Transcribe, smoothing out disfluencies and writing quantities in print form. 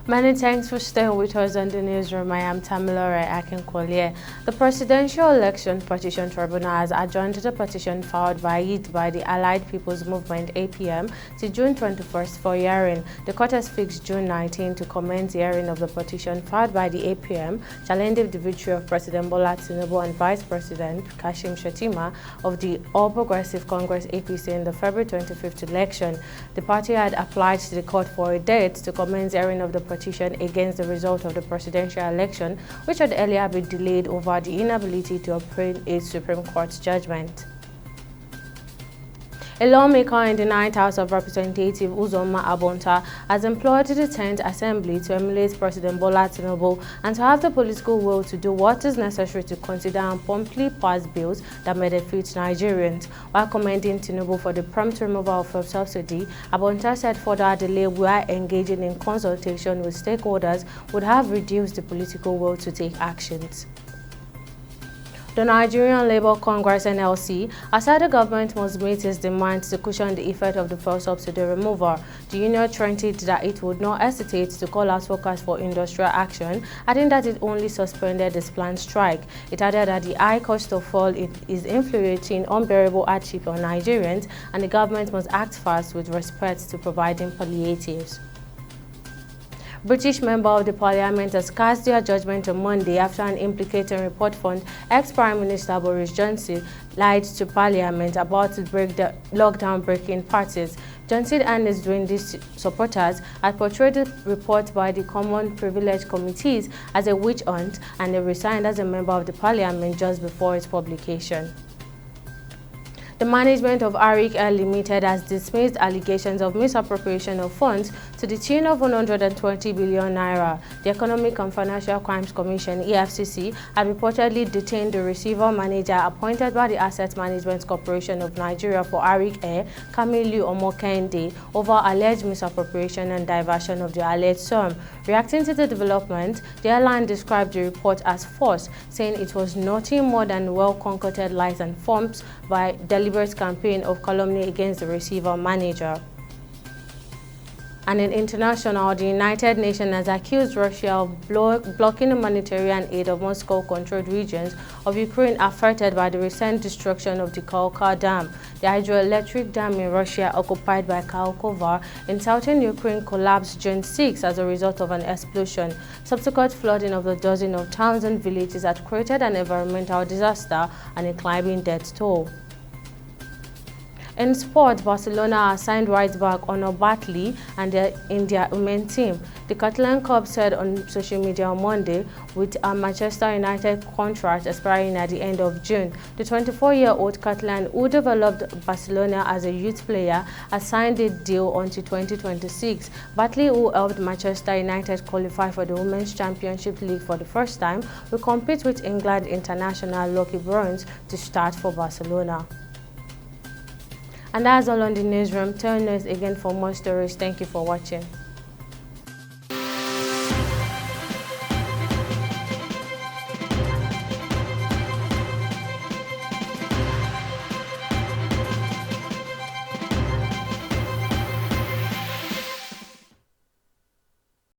Many thanks for staying with us on the newsroom. I am Tamilore Akinkwolye. The Presidential Election Petition Tribunal has adjourned the petition filed by the Allied People's Movement (APM) to June 21st for hearing. The court has fixed June 19 to commence the hearing of the petition filed by the APM, challenging the victory of President Bola Tinubu and Vice President Kashim Shettima of the All Progressive Congress (APC) in the February 25th election. The party had applied to the court for a date to commence the hearing of the petition against the result of the presidential election, which had earlier been delayed over the inability to obtain a Supreme Court judgment. A lawmaker in the 9th House of Representatives, Uzoma Abonta, has implored the 10th Assembly to emulate President Bola Tinubu and to have the political will to do what is necessary to consider and promptly pass bills that benefit Nigerians. While commending Tinubu for the prompt removal of fuel subsidy, Abonta said further delay while engaging in consultation with stakeholders would have reduced the political will to take actions. The Nigerian Labour Congress (NLC) has said the government must meet its demands to cushion the effect of the fuel subsidy removal. The union threatened that it would not hesitate to call out workers for industrial action, adding that it only suspended its planned strike. It added that the high cost of fuel is inflicting unbearable hardship on Nigerians, and the government must act fast with respect to providing palliatives. British member of the parliament has cast their judgment on Monday after an implicating report found ex-Prime Minister Boris Johnson lied to parliament about the lockdown-breaking parties. Johnson and his Dwindlist supporters had portrayed the report by the Common Privilege Committees as a witch hunt, and he resigned as a member of the parliament just before its publication. The management of Arik Air Limited has dismissed allegations of misappropriation of funds to the tune of 120 billion naira. The Economic and Financial Crimes Commission (EFCC) had reportedly detained the receiver manager appointed by the Asset Management Corporation of Nigeria for Arik Air, Kamilu Omokende, over alleged misappropriation and diversion of the alleged sum. Reacting to the development, the airline described the report as false, saying it was nothing more than well-concocted lies and forms by deliberate campaign of calumny against the receiver manager. And in international, the United Nations has accused Russia of blocking humanitarian aid of Moscow-controlled regions of Ukraine affected by the recent destruction of the Kharkov Dam. The hydroelectric dam in Russia, occupied by Kharkova in southern Ukraine, collapsed June 6 as a result of an explosion. Subsequent flooding of the dozens of towns and villages had created an environmental disaster and a climbing death toll. In sport, Barcelona has signed right-back Onur Bartley and in their women's team. The Catalan club said on social media on Monday, with a Manchester United contract expiring at the end of June. The 24-year-old Catalan, who developed Barcelona as a youth player, has signed a deal until 2026. Bartley, who helped Manchester United qualify for the Women's Championship League for the first time, will compete with England international Lucky Bruins to start for Barcelona. And that's all on the newsroom. Tune in again for more stories. Thank you for watching.